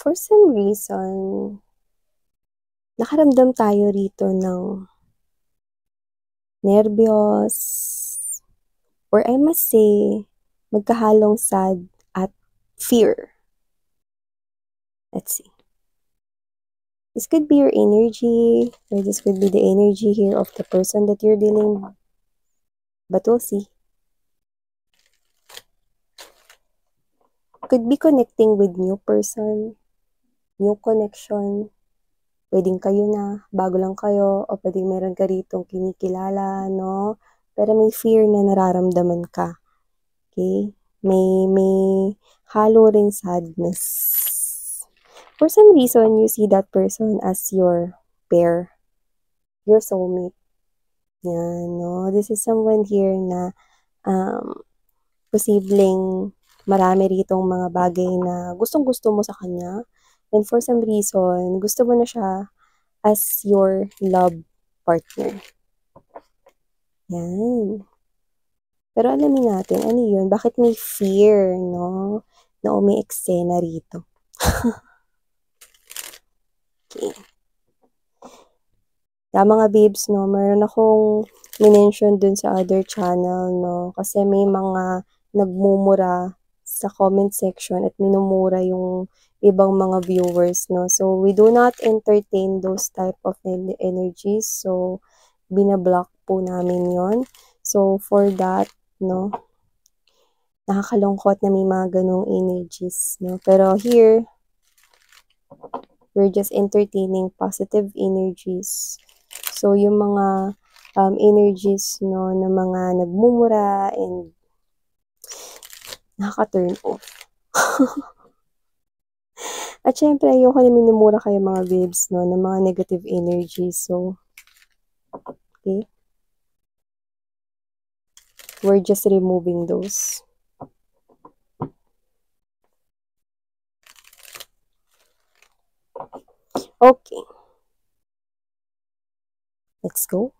For some reason, nakaramdam tayo rito ng nerbiyos, or I must say, magkahalong sad at fear. Let's see. This could be your energy, or this could be the energy here of the person that you're dealing with. But we'll see. Could be connecting with new person, new connection. Pwedeng kayo na, bago lang kayo, o pwedeng meron ka ritong kinikilala, no? Pero may fear na nararamdaman ka. Okay? May halo ring sadness. For some reason, you see that person as your pair, your soulmate. Yan, no? This is someone here na posibleng marami ritong mga bagay na gustong-gusto mo sa kanya. And for some reason, gusto mo na siya as your love partner. Yan. Pero alamin natin, ano yun? Bakit may fear, no? Na umi-eksena rito. Okay. Mga babes, no? Meron akong minention dun sa other channel, no? Kasi may mga nagmumura sa comment section at minumura yung ibang mga viewers, no? So, we do not entertain those type of energies. So, binablock po namin yon. So, for that, no? Nakakalungkot na may mga ganong energies, no? Pero here, we're just entertaining positive energies. So, yung mga energies, no, na mga nagmumura and nakaka-turn off. At syempre, ayoko na minumura kayo mga babes, no, ng mga negative energies. So, okay. We're just removing those. Okay. Let's go.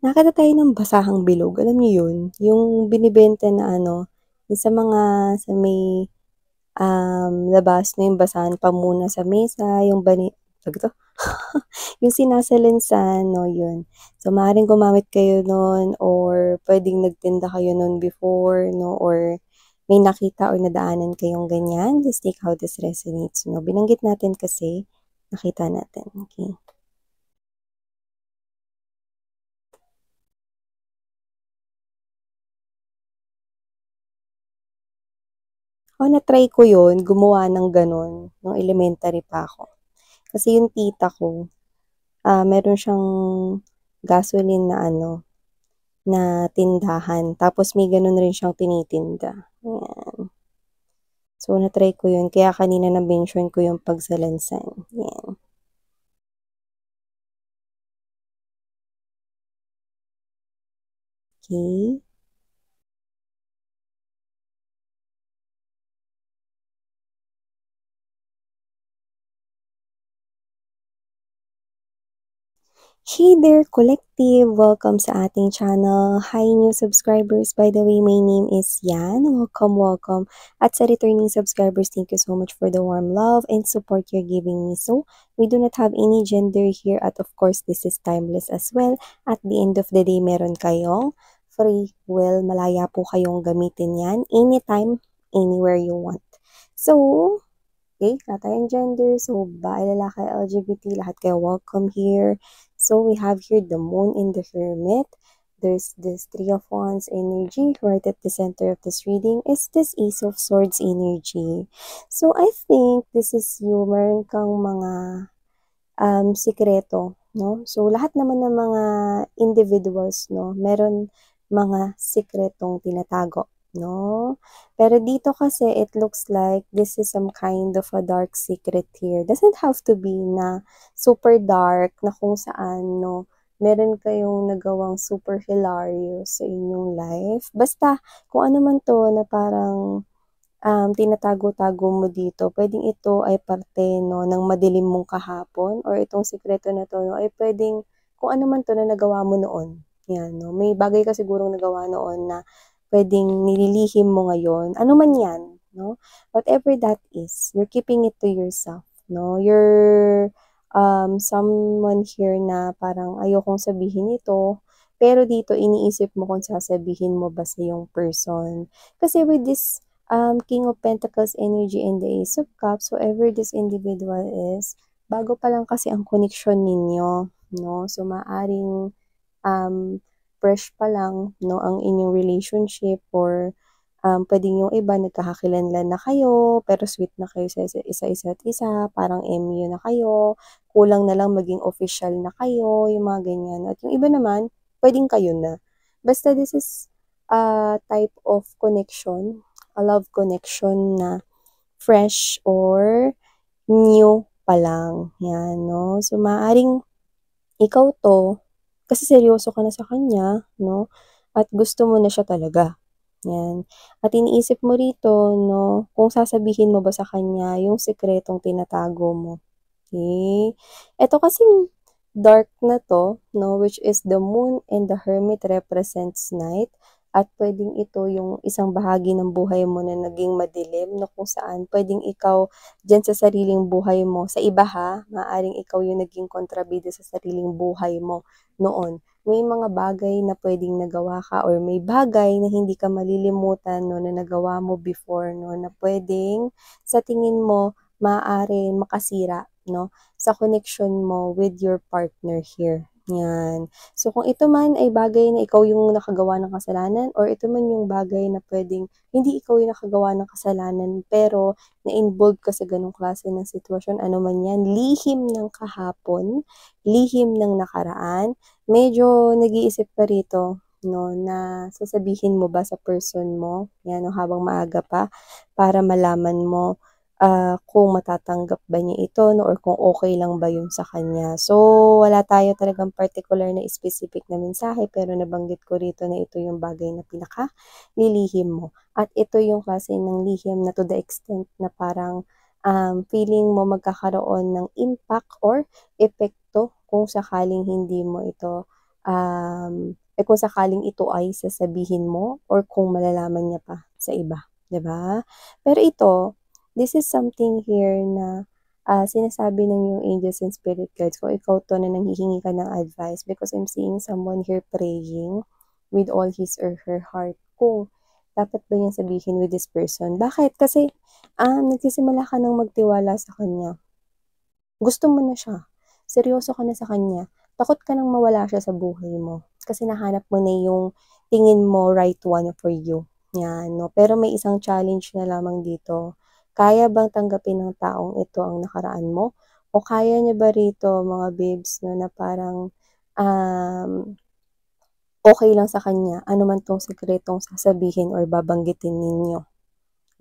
Nakita tayo ng basahang bilog. Alam niyo yun? Yung binibenta na ano, yung sa mga, sa may labas na yung basahan pa muna sa mesa, yung yung sinasalansan, no, yun. So, maaaring gumamit kayo nun, or pwedeng nagtinda kayo nun before, no, or may nakita or nadaanan kayong ganyan. Just take how this resonates, no. Binanggit natin kasi, nakita natin, okay. Na-try ko yun, gumawa ng ganun, nung elementary pa ako. Kasi yung tita ko, meron siyang gasoline na ano, na tindahan. Tapos may ganun rin siyang tinitinda. Ayan. So, na-try ko yun. Kaya kanina na-mention ko yung pagsalansan. Ayan. Okay. Hey there, collective! Welcome sa ating channel. Hi, new subscribers. By the way, my name is Yan. Welcome, welcome. At sa returning subscribers, thank you so much for the warm love and support you're giving me. So, we do not have any gender here at of course, this is timeless as well. At the end of the day, meron kayong free will. Malaya po kayong gamitin yan anytime, anywhere you want. So, okay, lahat tayong gender. So, babae, lalaki, LGBT, lahat kayo welcome here. So, we have here the moon in the hermit. There's this Three of Wands energy. Right at the center of this reading is this Ace of Swords energy. So, I think this is you. Meron kang mga sikreto, no? So, lahat naman ng mga individuals, no? Meron mga sikretong tinatago, no? Pero dito kasi, it looks like this is some kind of a dark secret here. Doesn't have to be na super dark na kung saan, no, meron kayong nagawang super hilarious sa inyong life. Basta kung ano man 'to na parang, tinatago-tago mo dito, puwedeng ito ay parte 'no ng madilim mong kahapon or itong sikreto na 'to 'no ay puwedeng kung ano man 'to na nagawa mo noon, 'yan 'no. May bagay ka sigurong nagawa noon na puwedeng nililihim mo ngayon, ano man 'yan 'no. Whatever that is, you're keeping it to yourself 'no. You're, someone here na parang ayokong sabihin ito, pero dito iniisip mo kung sasabihin mo ba sa iyong person. Kasi with this King of Pentacles energy and the Ace of Cups, whoever this individual is, bago pa lang kasi ang connection ninyo, no? So, maaring um, fresh pa lang, no, ang inyong relationship or puwedeng yung iba nagkakakilanlan na kayo, pero sweet na kayo sa isa't isa, parang MU na kayo, kulang na lang maging official na kayo, yung mga ganyan. At yung iba naman, puwedeng kayo na. Basta this is a type of connection, a love connection na fresh or new pa lang, 'yan 'no. So, maaaring ikaw 'to, kasi seryoso ka na sa kanya 'no, at gusto mo na siya talaga, 'yan. At iniisip mo rito 'no, kung sasabihin mo ba sa kanya yung sikretong tinatago mo, okey. Eto kasing dark na 'to 'no, which is the Moon and the Hermit represents night at puwedeng ito yung isang bahagi ng buhay mo na naging madilim 'no, kung saan puwedeng ikaw diyan sa sariling buhay mo, sa iba ha, maaaring ikaw yung naging kontrabida sa sariling buhay mo noon. May mga bagay na puwedeng nagawa ka or may bagay na hindi ka malilimutan 'no, na nagawa mo before 'no, na puwedeng sa tingin mo maaaring makasira 'no, sa connection mo with your partner here, 'yan. So, kung ito man ay bagay na ikaw yung nakagawa ng kasalanan or ito man yung bagay na puwedeng hindi ikaw yung nakagawa ng kasalanan pero na-involved ka sa gano'ng klase ng sitwasyon, ano man 'yan, lihim ng kahapon, lihim ng nakaraan, medyo nag-iisip ka rito 'no, na sasabihin mo ba sa person mo, 'yan 'no, habang maaga pa para malaman mo kung matatanggap ba niya ito 'no or kung okey lang ba yun sa kanya. So, wala tayo talagang particular na specific na mensahe pero nabanggit ko rito na ito yung bagay na pinakalilihim mo. At ito yung klase ng lihim na to the extent na parang, feeling mo magkakaroon ng impact or epekto kung sakaling hindi mo ito, kung sakaling ito ay sasabihin mo or kung malalaman niya pa sa iba, 'di ba? Pero ito this is something here na, sinasabi ng iyong angels and spirit guides kung ikaw 'to na nanghihingi ka ng advice because I'm seeing someone here praying with all his or her heart kung dapat ba niyang sabihin with this person. Bakit? Kasi, nagsisimula ka ng magtiwala sa kanya. Gusto mo na siya, seryoso ka na sa kanya, takot ka ng mawala siya sa buhay mo kasi nahanap mo na yung tingin mo right one for you, 'yan 'no. Pero may isang challenge na lamang dito, kaya bang tanggapin ng taong ito ang nakaraan mo o kaya niya ba rito mga babes 'no na parang, um, okey lang sa kanya ano man 'tong sikretong sasabihin or babanggitin ninyo,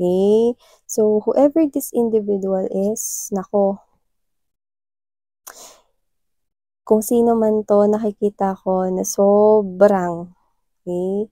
okey? So, whoever this individual is, naku, kung sino man 'to nakikita ko na sobrang, okey,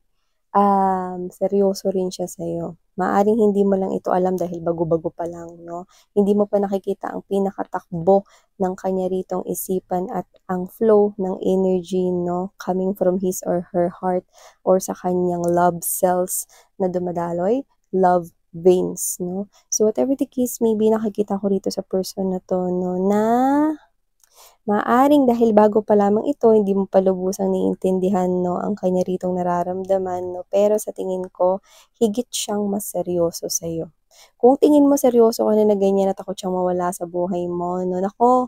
seryoso rin siya sa'yo. Maaaring hindi mo lang ito alam dahil bago-bago pa lang 'no, hindi mo pa nakikita ang pinakatakbo ng kanya ritong isipan at ang flow ng energy 'no, coming from his or her heart or sa kanyang love cells na dumadaloy, love veins 'no. So whatever the case may be, nakikita ko rito sa person na 'to 'no na maaaring dahil bago pa lamang ito, hindi mo pa lubusang naiintindihan 'no, ang kanya ritong nararamdaman 'no, pero sa tingin ko, higit siyang mas seryoso sa'yo. Kung tingin mo seryoso ka na ganyan na takot siyang mawala sa buhay mo 'no, naku,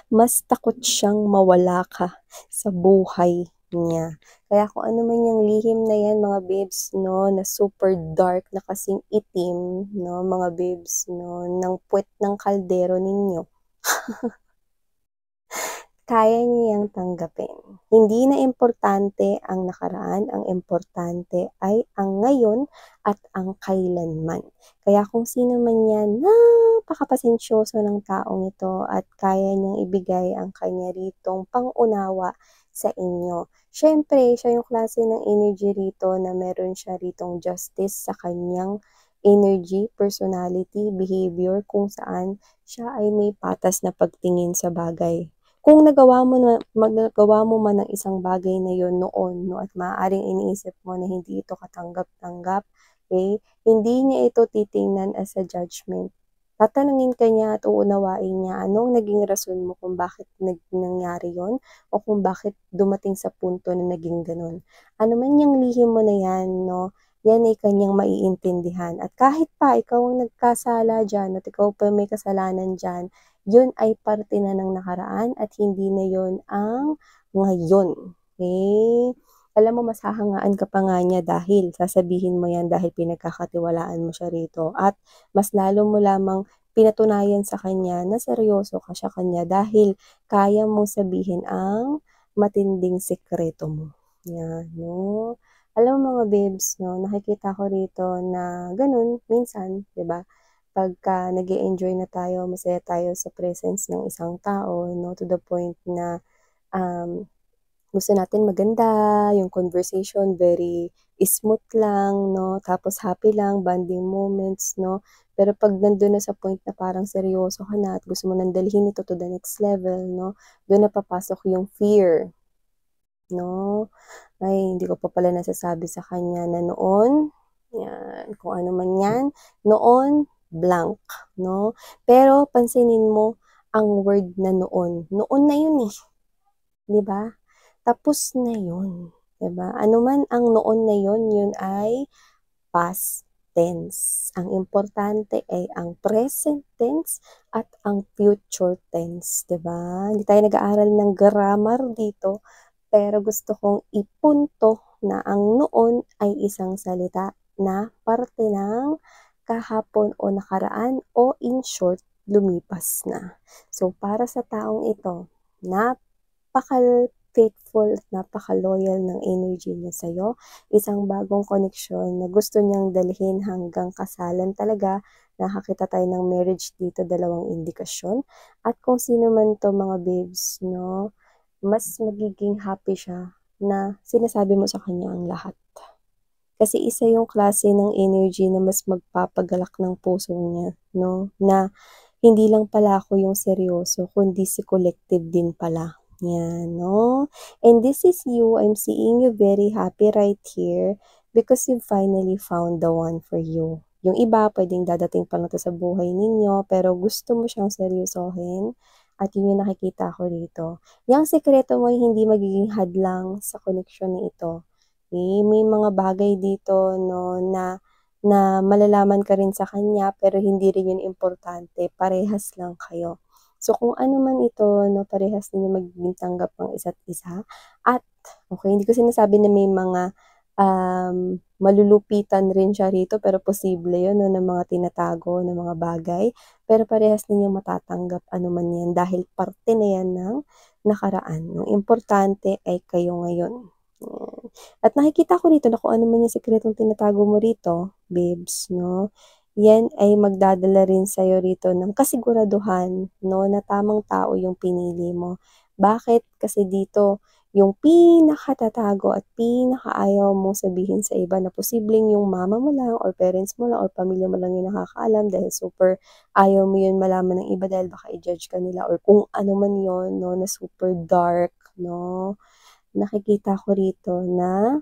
mas takot siyang mawala ka sa buhay niya. Kaya kung ano man yang lihim na yan mga babes 'no, na super dark na kasing itim 'no, mga babes 'no, ng puwet ng kaldero ninyo. Kaya niyang tanggapin. Hindi na importante ang nakaraan, ang importante ay ang ngayon at ang kailanman. Kaya kung sino man yan, napakapasensyoso ng taong ito at kaya niyang ibigay ang kanya ritong pang-unawa sa inyo. Siyempre, siya yung klase ng energy rito na meron siya ritong justice sa kanyang energy, personality, behavior, kung saan siya ay may patas na pagtingin sa bagay. Kung nagawa mo man ang isang bagay na yon noon, no, at maaaring iniisip mo na hindi ito katanggap-tanggap, okay, hindi niya ito titingnan as a judgment. Tatanungin ka niya at uunawain niya anong naging rason mo kung bakit nangyari yon o kung bakit dumating sa punto na naging ganun. Ano man yung lihim mo na yan, no, yan ay kanyang maiintindihan. At kahit pa ikaw ang nagkasala dyan at ikaw pa may kasalanan dyan, yun ay parte na ng nakaraan at hindi na yun ang ngayon. Okay? Alam mo, mas hahangaan ka pa nga niya dahil sasabihin mo yan dahil pinagkakatiwalaan mo siya rito. At mas lalo mo lamang pinatunayan sa kanya na seryoso ka siya kanya dahil kaya mong sabihin ang matinding sekreto mo. Yan, no? Alam mo mga babes, no, nakikita ko rito na ganun, minsan, di ba? Pagka nag-e-enjoy na tayo, masaya tayo sa presence ng isang tao, no, to the point na gusto natin maganda, yung conversation very smooth lang, no, tapos happy lang, bonding moments, no, pero pag nandun na sa point na parang seryoso ka na at gusto mo nang dalhin ito to the next level, no, doon na papasok yung fear, no, ay hindi ko pa pala nasasabi sa kanya na noon, yan, kung ano man yan, noon, blank, no? Pero pansinin mo ang word na noon. Noon na yun eh, 'di ba? Tapos na yun, 'di ba? Ano man ang noon na yun, yun ay past tense. Ang importante ay ang present tense at ang future tense, 'di ba? Hindi tayo nag-aaral ng grammar dito, pero gusto kong ipunto na ang noon ay isang salita na parte ng kahapon o nakaraan o in short, lumipas na. So, para sa taong ito, napaka-faithful at napaka-loyal ng energy niya sa'yo. Isang bagong koneksyon na gusto niyang dalhin hanggang kasalan talaga. Nakakita tayo ng marriage dito, dalawang indikasyon. At kung sino man to mga babes, no, mas magiging happy siya na sinasabi mo sa kanya ang lahat. Kasi isa yung klase ng energy na mas magpapagalak ng puso niya, no? Na hindi lang pala ako yung seryoso, kundi si collective din pala. Yan, no? And this is you. I'm seeing you very happy right here because you finally found the one for you. Yung iba, pwedeng dadating pa lang to sa buhay ninyo, pero gusto mo siyang seryosohin. At yun yung nakikita ko dito. Yung sekreto mo ay hindi magiging hadlang sa koneksyon na ito. Okay? May mga bagay dito, no, na malalaman ka rin sa kanya, pero hindi rin yun importante. Parehas lang kayo. So, kung ano man ito, no, parehas ninyo magiging tanggap ng isa't isa. At, okay, hindi ko sinasabi na may mga malulupitan rin siya rito, pero posible yun, no, ng mga tinatago, ng mga bagay. Pero parehas ninyo matatanggap ano man yan dahil parte na yan ng nakaraan. Ang importante ay kayo ngayon. At nakikita ko rito na kung ano man yung sekretong tinatago mo rito, babes, no? Yan ay magdadala rin sa'yo rito ng kasiguraduhan, no, na tamang tao yung pinili mo. Bakit? Kasi dito, yung pinakatatago at pinakaayaw mo sabihin sa iba na posibleng yung mama mo lang or parents mo lang or pamilya mo lang yung nakakaalam dahil super ayaw mo yun malaman ng iba dahil baka i-judge ka nila or kung ano man yun, no, na super dark, no. Nakikita ko rito na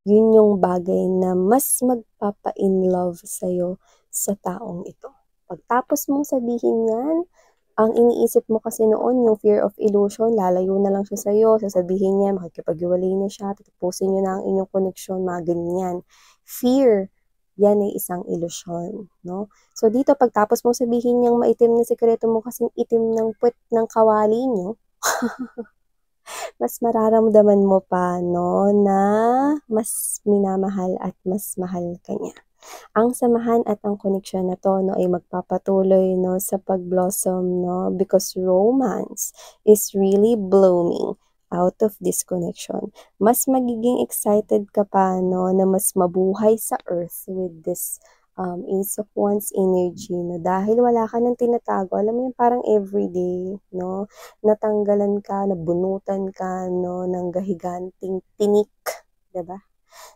yun yung bagay na mas magpapa-in-love sa'yo sa taong ito. Pagtapos mong sabihin yan, ang iniisip mo kasi noon, yung fear of illusion, lalayo na lang siya sa'yo, sasabihin niya, makikipag-iwalay na siya, tatapusin niyo na ang inyong koneksyon, mga ganyan. Fear, yan ay isang ilusyon, no? So dito, pagtapos mong sabihin niyang maitim na sekreto mo kasing itim ng puwet ng kawali niyo, mas mararamdaman mo pa, no, na mas minamahal at mas mahal ka niya. Ang samahan at ang koneksyon na to, no, ay magpapatuloy, no, sa pag-blossom, no, because romance is really blooming out of this connection. Mas magiging excited ka pa, no, na mas mabuhay sa earth with this Ace of Wands energy, no? Dahil wala ka ng tinatago, alam mo yung parang everyday, no? Natanggalan ka, nabunutan ka, no? Ng gahiganting tinik, 'di ba?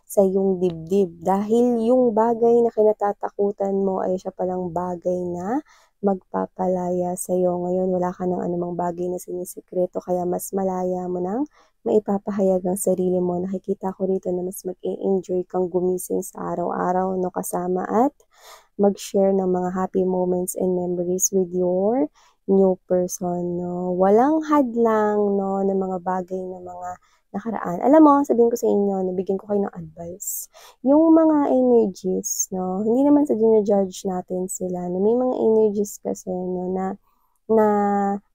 Sa iyong dibdib. Dahil yung bagay na kinatatakutan mo ay siya palang bagay na magpapalaya sa iyo. Ngayon, wala ka ng anumang bagay na sinisikreto, kaya mas malaya mo nang maipapahayag ang sarili mo. Nakikita ko rito na mas mag-e-enjoy kang gumising sa araw-araw, no, kasama at mag-share ng mga happy moments and memories with your new person, no. Walang hadlang, no, ng mga bagay na mga nakaraan. Alam mo, sabihin ko sa inyo, nabigyan ko kayo ng advice. Yung mga energies, no, hindi naman sa judge natin sila, no, may mga energies kasi, no, na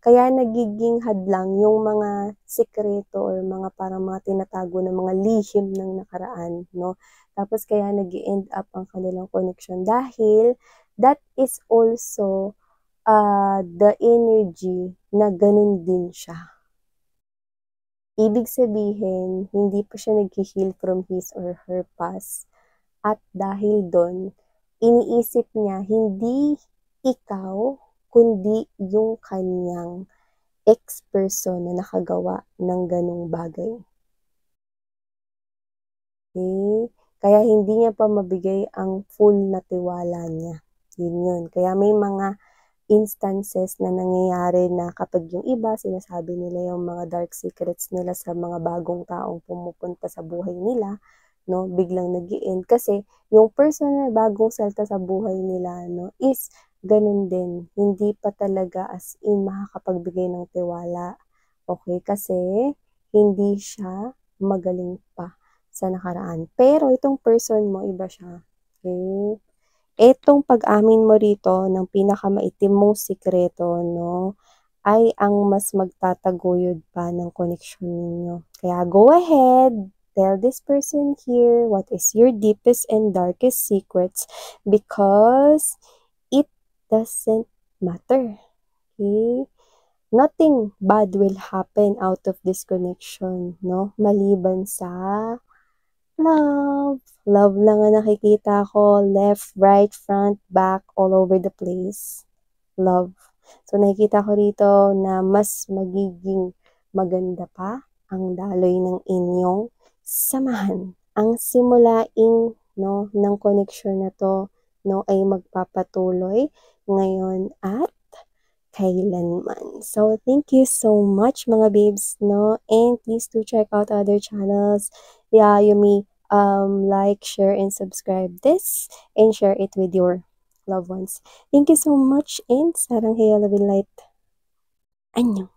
kaya nagiging hadlang yung mga sikreto or mga parang mga tinatago na mga lihim ng nakaraan, no? Tapos kaya nag-end up ang kanilang connection dahil that is also the energy na ganun din siya. Ibig sabihin, hindi pa siya nag-heal from his or her past. At dahil doon, iniisip niya hindi ikaw, kundi yung kanyang ex-person na nakagawa ng ganong bagay. Okay? Kaya hindi niya pa mabigay ang full na tiwala niya. Yun. Kaya may mga instances na nangyayari na kapag yung iba, sinasabi nila yung mga dark secrets nila sa mga bagong taong pumupunta sa buhay nila, no, biglang nag-i-end. Kasi yung person na bagong salta sa buhay nila, no, is ganun din. Hindi pa talaga as in makakapagbigay ng tiwala. Okay? Kasi hindi siya magaling pa sa nakaraan. Pero itong person mo, iba siya. Okay? Etong pag-amin mo rito ng pinakamaitim mong sikreto, no, ay ang mas magtataguyod pa ng connection ninyo. Kaya go ahead, tell this person here what is your deepest and darkest secrets because it doesn't matter. Okay? Nothing bad will happen out of this connection, no? Maliban sa love. Love lang ang nakikita ko. Left, right, front, back, all over the place. Love. So, nakikita ko rito na mas magiging maganda pa ang daloy ng inyong samahan. Ang simulaing, no, ng connection na to, no, ay magpapatuloy ngayon at kailanman. So, thank you so much mga babes, no? And please do check out other channels. Yeah, you may like, share, and subscribe this and share it with your loved ones. Thank you so much and sarang heyo, love and light. Annyeong!